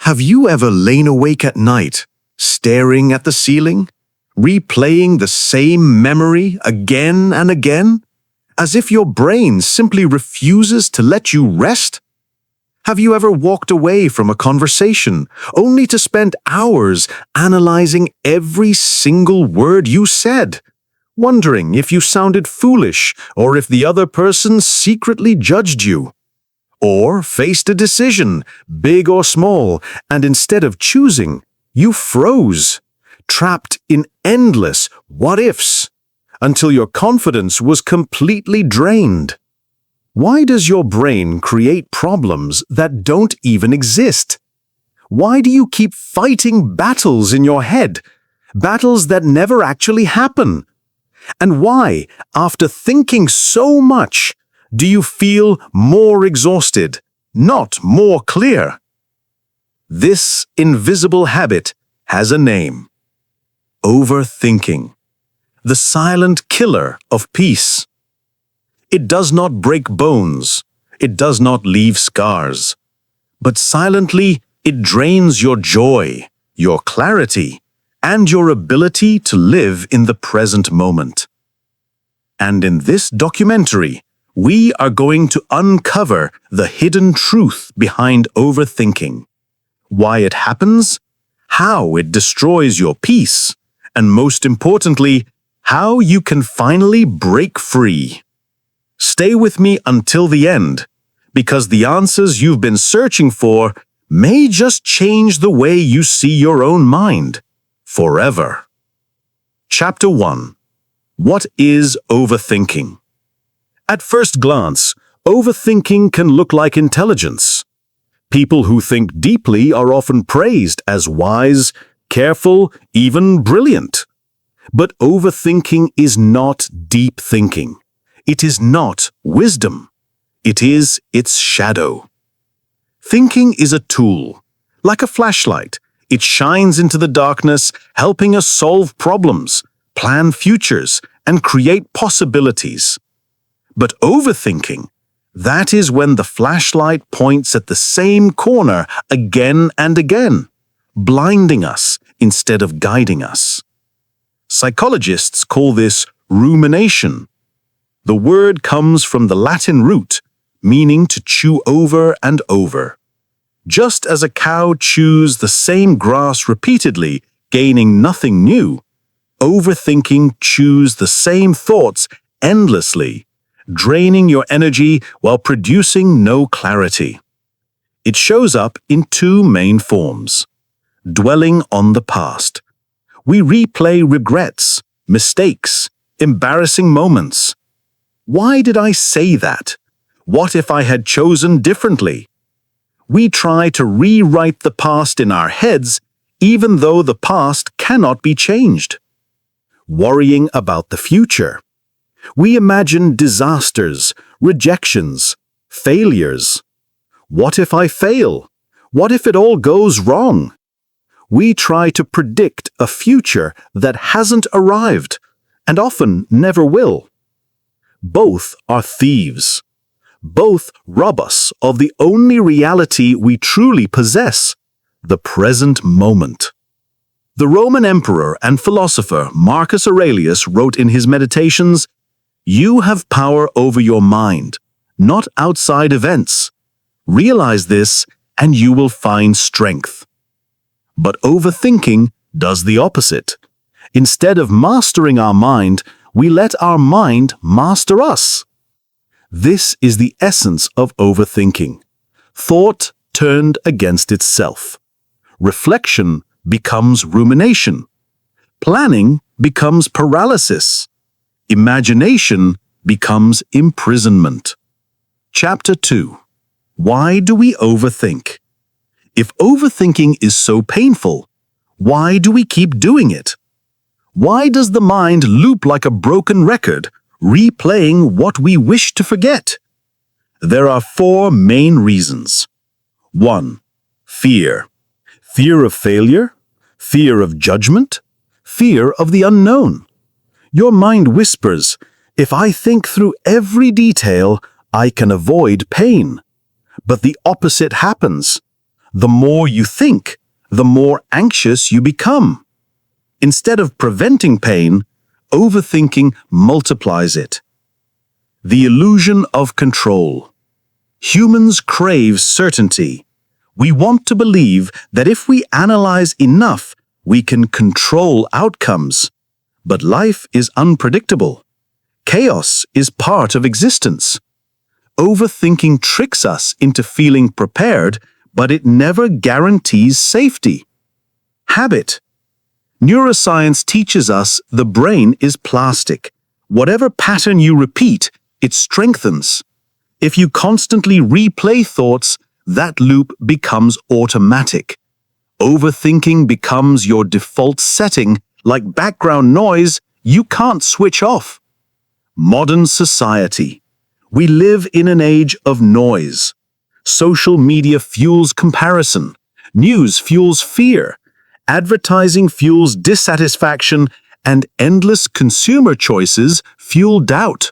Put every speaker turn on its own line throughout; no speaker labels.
Have you ever lain awake at night, staring at the ceiling, replaying the same memory again and again, as if your brain simply refuses to let you rest? Have you ever walked away from a conversation only to spend hours analyzing every single word you said, wondering if you sounded foolish or if the other person secretly judged you? Or faced a decision, big or small, and instead of choosing, you froze, trapped in endless what-ifs, until your confidence was completely drained? Why does your brain create problems that don't even exist? Why do you keep fighting battles in your head, battles that never actually happen? And why, after thinking so much, do you feel more exhausted, not more clear? This invisible habit has a name: overthinking, the silent killer of peace. It does not break bones, it does not leave scars, but silently it drains your joy, your clarity, and your ability to live in the present moment. And in this documentary, we are going to uncover the hidden truth behind overthinking, why it happens, how it destroys your peace, and most importantly, how you can finally break free. Stay with me until the end, because the answers you've been searching for may just change the way you see your own mind forever. Chapter 1. What is overthinking? At first glance, overthinking can look like intelligence. People who think deeply are often praised as wise, careful, even brilliant. But overthinking is not deep thinking. It is not wisdom. It is its shadow. Thinking is a tool. Like a flashlight, it shines into the darkness, helping us solve problems, plan futures, and create possibilities. But overthinking, that is when the flashlight points at the same corner again and again, blinding us instead of guiding us. Psychologists call this rumination. The word comes from the Latin root, meaning to chew over and over. Just as a cow chews the same grass repeatedly, gaining nothing new, overthinking chews the same thoughts endlessly, draining your energy while producing no clarity. It shows up in two main forms. Dwelling on the past. We replay regrets, mistakes, embarrassing moments. Why did I say that? What if I had chosen differently? We try to rewrite the past in our heads, even though the past cannot be changed. Worrying about the future. We imagine disasters, rejections, failures. What if I fail? What if it all goes wrong? We try to predict a future that hasn't arrived, and often never will. Both are thieves. Both rob us of the only reality we truly possess, the present moment. The Roman emperor and philosopher Marcus Aurelius wrote in his Meditations, "You have power over your mind, not outside events. Realize this, and you will find strength." But overthinking does the opposite. Instead of mastering our mind, we let our mind master us. This is the essence of overthinking. Thought turned against itself. Reflection becomes rumination. Planning becomes paralysis. Imagination becomes imprisonment. Chapter 2. Why do we overthink? If overthinking is so painful, why do we keep doing it? Why does the mind loop like a broken record, replaying what we wish to forget? There are 4 main reasons. 1. Fear. Fear of failure, fear of judgment, fear of the unknown. Your mind whispers, if I think through every detail, I can avoid pain. But the opposite happens. The more you think, the more anxious you become. Instead of preventing pain, overthinking multiplies it. The illusion of control. Humans crave certainty. We want to believe that if we analyze enough, we can control outcomes. But life is unpredictable. Chaos is part of existence. Overthinking tricks us into feeling prepared, but it never guarantees safety. Habit. Neuroscience teaches us the brain is plastic. Whatever pattern you repeat, it strengthens. If you constantly replay thoughts, that loop becomes automatic. Overthinking becomes your default setting, like background noise you can't switch off. Modern society. We live in an age of noise. Social media fuels comparison. News fuels fear. Advertising fuels dissatisfaction, and endless consumer choices fuel doubt.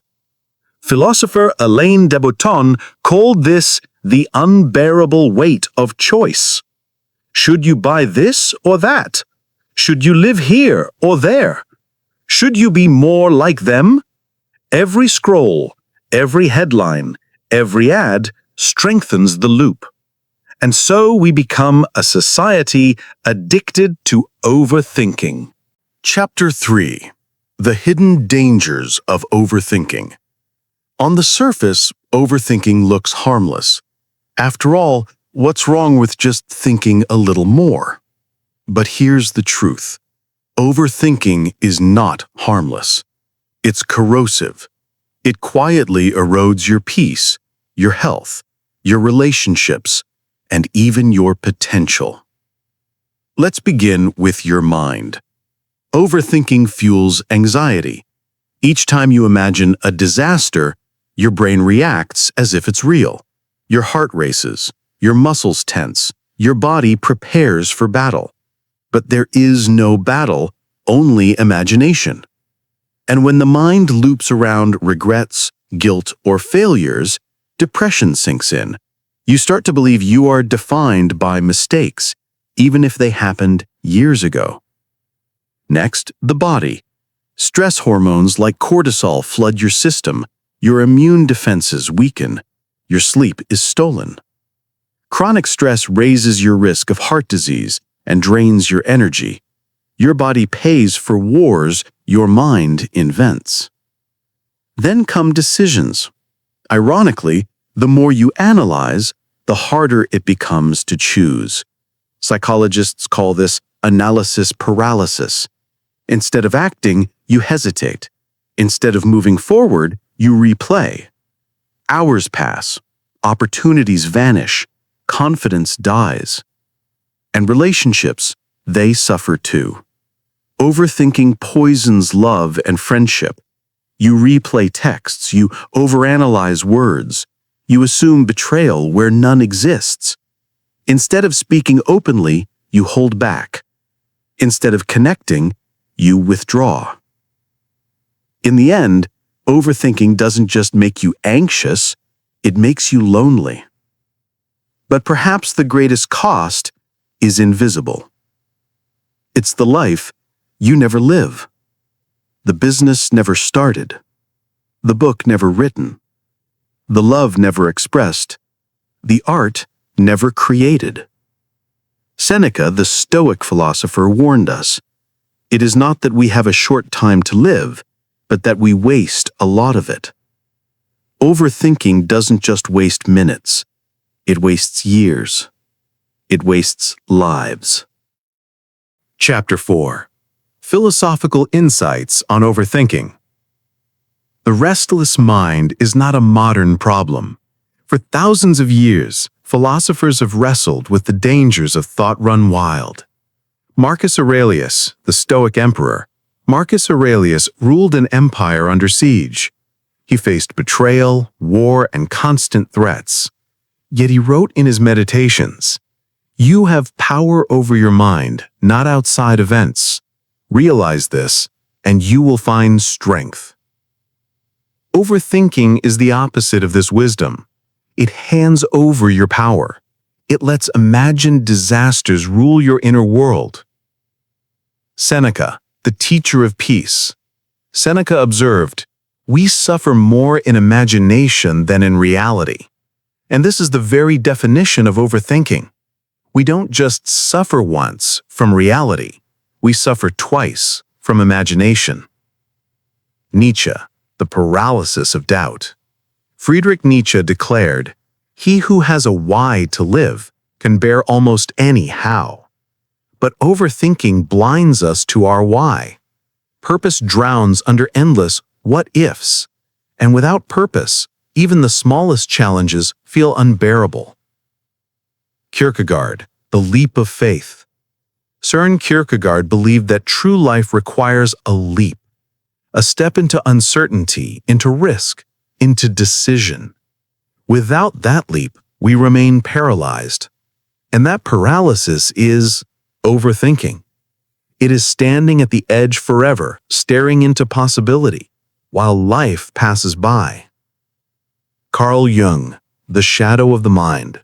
Philosopher Alain de Botton called this the unbearable weight of choice. Should you buy this or that? Should you live here or there? Should you be more like them? Every scroll, every headline, every ad strengthens the loop. And so we become a society addicted to overthinking. Chapter 3. The Hidden Dangers of Overthinking. On the surface, overthinking looks harmless. After all, what's wrong with just thinking a little more? But here's the truth. Overthinking is not harmless. It's corrosive. It quietly erodes your peace, your health, your relationships, and even your potential. Let's begin with your mind. Overthinking fuels anxiety. Each time you imagine a disaster, your brain reacts as if it's real. Your heart races, your muscles tense, your body prepares for battle. But there is no battle, only imagination. And when the mind loops around regrets, guilt, or failures, depression sinks in. You start to believe you are defined by mistakes, even if they happened years ago. Next, the body. Stress hormones like cortisol flood your system. Your immune defenses weaken. Your sleep is stolen. Chronic stress raises your risk of heart disease and drains your energy. Your body pays for wars your mind invents. Then come decisions. Ironically, the more you analyze, the harder it becomes to choose. Psychologists call this analysis paralysis. Instead of acting, you hesitate. Instead of moving forward, you replay. Hours pass. Opportunities vanish. Confidence dies. And relationships, they suffer too. Overthinking poisons love and friendship. You replay texts. You overanalyze words. You assume betrayal where none exists. Instead of speaking openly, you hold back. Instead of connecting, you withdraw. In the end, overthinking doesn't just make you anxious, it makes you lonely. But perhaps the greatest cost is invisible. It's the life you never live. The business never started. The book never written. The love never expressed. The art never created. Seneca, the Stoic philosopher, warned us, "It is not that we have a short time to live, but that we waste a lot of it." Overthinking doesn't just waste minutes. It wastes years. It wastes lives. Chapter 4. Philosophical Insights on Overthinking. The restless mind is not a modern problem. For thousands of years, philosophers have wrestled with the dangers of thought run wild. Marcus Aurelius, the Stoic emperor, Marcus Aurelius ruled an empire under siege. He faced betrayal, war, and constant threats. Yet he wrote in his meditations, "You have power over your mind, not outside events. Realize this, and you will find strength." Overthinking is the opposite of this wisdom. It hands over your power. It lets imagined disasters rule your inner world. Seneca, the teacher of peace. Seneca observed, "We suffer more in imagination than in reality." And this is the very definition of overthinking. We don't just suffer once from reality, we suffer twice from imagination. Nietzsche, the paralysis of doubt. Friedrich Nietzsche declared, "He who has a why to live can bear almost any how." But overthinking blinds us to our why. Purpose drowns under endless what-ifs, and without purpose, even the smallest challenges feel unbearable. Kierkegaard, the leap of faith. Søren Kierkegaard believed that true life requires a leap, a step into uncertainty, into risk, into decision. Without that leap, we remain paralyzed. And that paralysis is overthinking. It is standing at the edge forever, staring into possibility, while life passes by. Carl Jung, the shadow of the mind.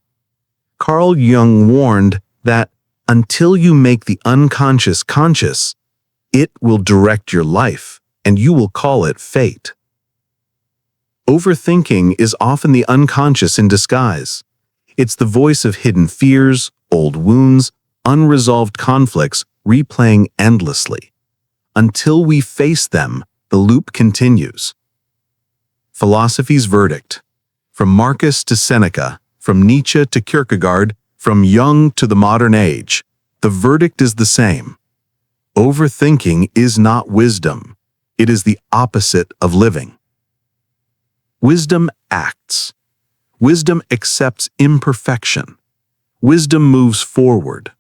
Carl Jung warned that until you make the unconscious conscious, it will direct your life, and you will call it fate. Overthinking is often the unconscious in disguise. It's the voice of hidden fears, old wounds, unresolved conflicts replaying endlessly. Until we face them, the loop continues. Philosophy's verdict. From Marcus to Seneca, from Nietzsche to Kierkegaard, from Jung to the modern age, the verdict is the same. Overthinking is not wisdom. It is the opposite of living. Wisdom acts. Wisdom accepts imperfection. Wisdom moves forward.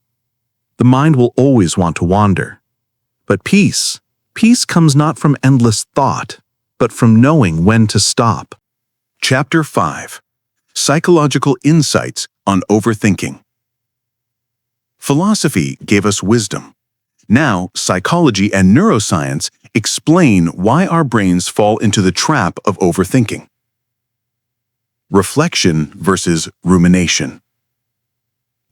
The mind will always want to wander. But peace comes not from endless thought, but from knowing when to stop. Chapter 5. Psychological Insights on Overthinking. Philosophy gave us wisdom. Now, psychology and neuroscience explain why our brains fall into the trap of overthinking. Reflection versus rumination.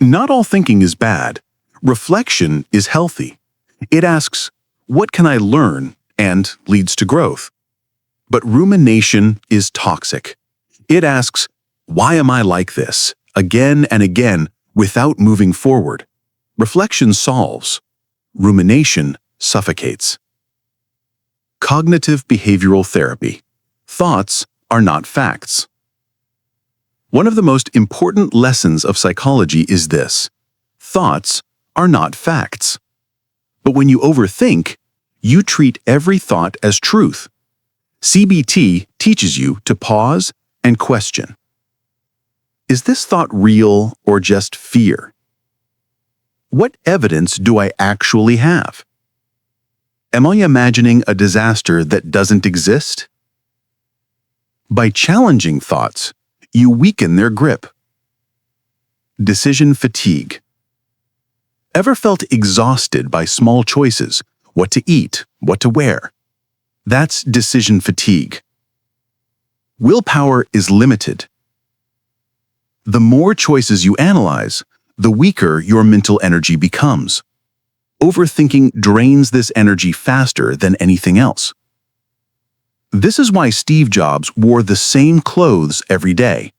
Not all thinking is bad. Reflection is healthy. It asks, "What can I learn?" and leads to growth. But rumination is toxic. It asks, "Why am I like this?" again and again without moving forward. Reflection solves. Rumination suffocates. Cognitive behavioral therapy. Thoughts are not facts. One of the most important lessons of psychology is this: thoughts are not facts. But when you overthink, you treat every thought as truth. CBT teaches you to pause and question. Is this thought real or just fear? What evidence do I actually have? Am I imagining a disaster that doesn't exist? By challenging thoughts, you weaken their grip. Decision fatigue. Ever felt exhausted by small choices, what to eat, what to wear? That's decision fatigue. Willpower is limited. The more choices you analyze, the weaker your mental energy becomes. Overthinking drains this energy faster than anything else. This is why Steve Jobs wore the same clothes every day,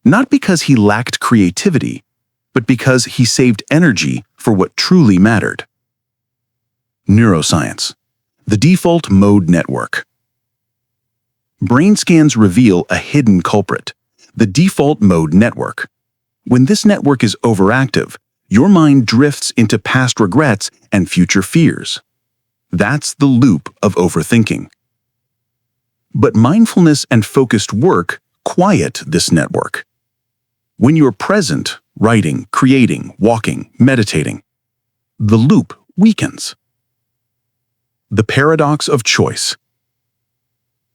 not because he lacked creativity, but because he saved energy for what truly mattered. Neuroscience. The default mode network. Brain scans reveal a hidden culprit, the default mode network. When this network is overactive, your mind drifts into past regrets and future fears. That's the loop of overthinking. But mindfulness and focused work quiet this network. When you're present, writing, creating, walking, meditating, the loop weakens. The paradox of choice.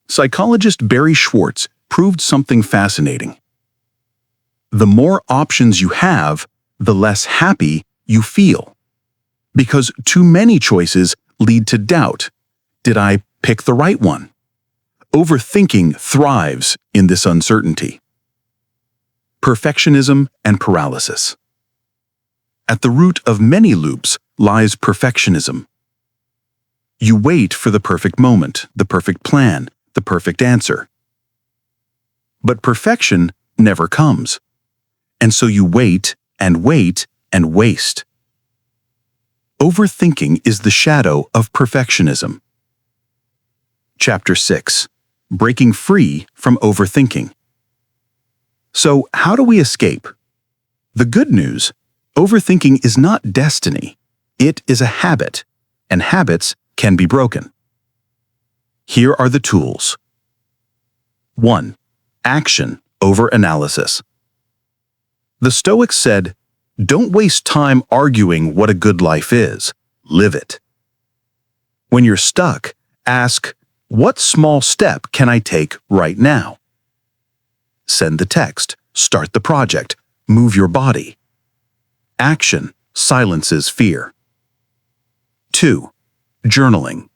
Psychologist Barry Schwartz proved something fascinating. The more options you have, the less happy you feel. Because too many choices lead to doubt. Did I pick the right one? Overthinking thrives in this uncertainty. Perfectionism and paralysis.
At the root of many loops lies perfectionism. You wait for the perfect moment, the perfect plan, the perfect answer. But perfection never comes. And so you wait and wait and waste. Overthinking is the shadow of perfectionism. Chapter 6. Breaking Free from Overthinking. So, how do we escape? The good news: overthinking is not destiny. It is a habit, and habits can be broken. Here are the tools. 1. Action over analysis. The Stoics said, "Don't waste time arguing what a good life is. Live it." When you're stuck, ask, "What small step can I take right now?" Send the text, start the project, move your body. Action silences fear. 2. Journaling.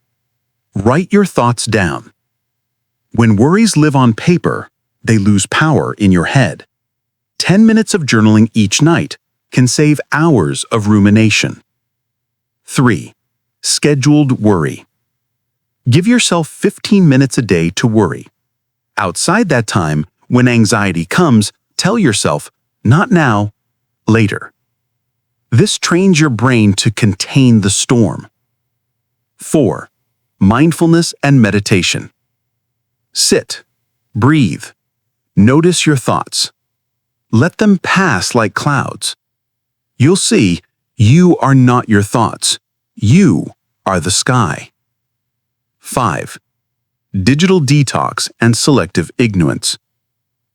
Write your thoughts down. When worries live on paper, they lose power in your head. 10 minutes of journaling each night can save hours of rumination. 3. Scheduled worry. Give yourself 15 minutes a day to worry. Outside that time, when anxiety comes, tell yourself, "Not now, later." This trains your brain to contain the storm. 4. Mindfulness and meditation. Sit, breathe, notice your thoughts. Let them pass like clouds. You'll see you are not your thoughts. You are the sky. 5. Digital detox and selective ignorance.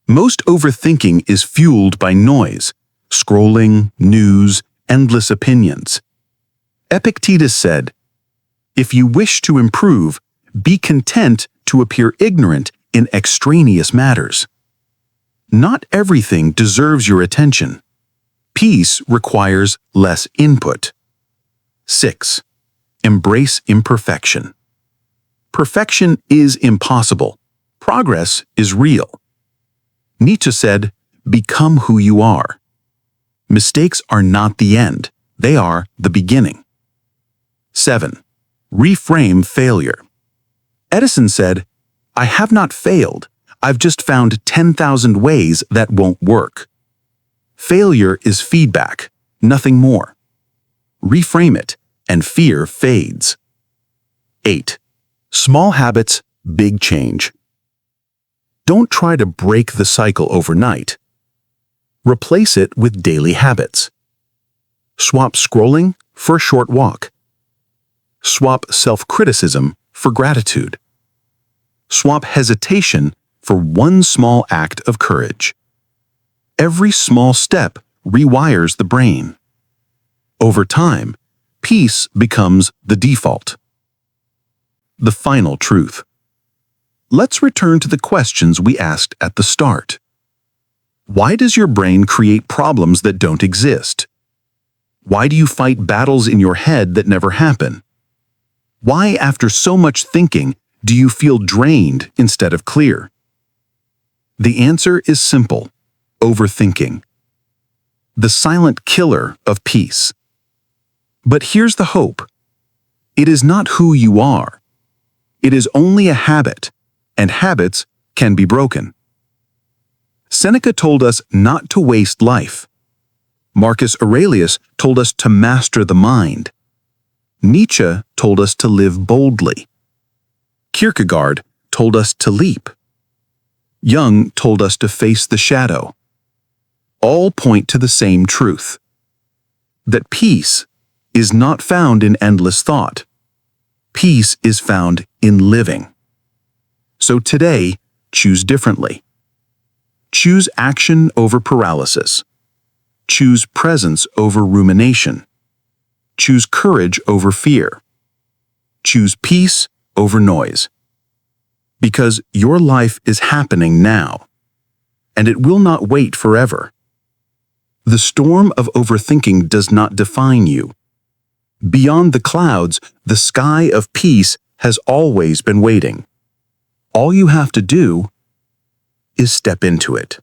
Most overthinking is fueled by noise, scrolling, news, endless opinions. Epictetus said, "If you wish to improve, be content to appear ignorant in extraneous matters." Not everything deserves your attention. Peace requires less input. 6. Embrace imperfection. Perfection is impossible. Progress is real. Nietzsche said, "Become who you are." Mistakes are not the end. They are the beginning. 7. Reframe failure. Edison said, "I have not failed. I've just found 10,000 ways that won't work." Failure is feedback, nothing more. Reframe it, and fear fades. 8. Small habits, big change. Don't try to break the cycle overnight. Replace it with daily habits. Swap scrolling for a short walk. Swap self-criticism for gratitude. Swap hesitation for one small act of courage. Every small step rewires the brain. Over time, peace becomes the default. The final truth. Let's return to the questions we asked at the start. Why does your brain create problems that don't exist? Why do you fight battles in your head that never happen? Why, after so much thinking, do you feel drained instead of clear? The answer is simple: overthinking. The silent killer of peace. But here's the hope. It is not who you are. It is only a habit, and habits can be broken. Seneca told us not to waste life. Marcus Aurelius told us to master the mind. Nietzsche told us to live boldly. Kierkegaard told us to leap. Jung told us to face the shadow. All point to the same truth: that peace is not found in endless thought. Peace is found in living. So today, choose differently. Choose action over paralysis. Choose presence over rumination. Choose courage over fear. Choose peace over noise. Because your life is happening now, and it will not wait forever. The storm of overthinking does not define you. Beyond the clouds, the sky of peace has always been waiting. All you have to do is step into it.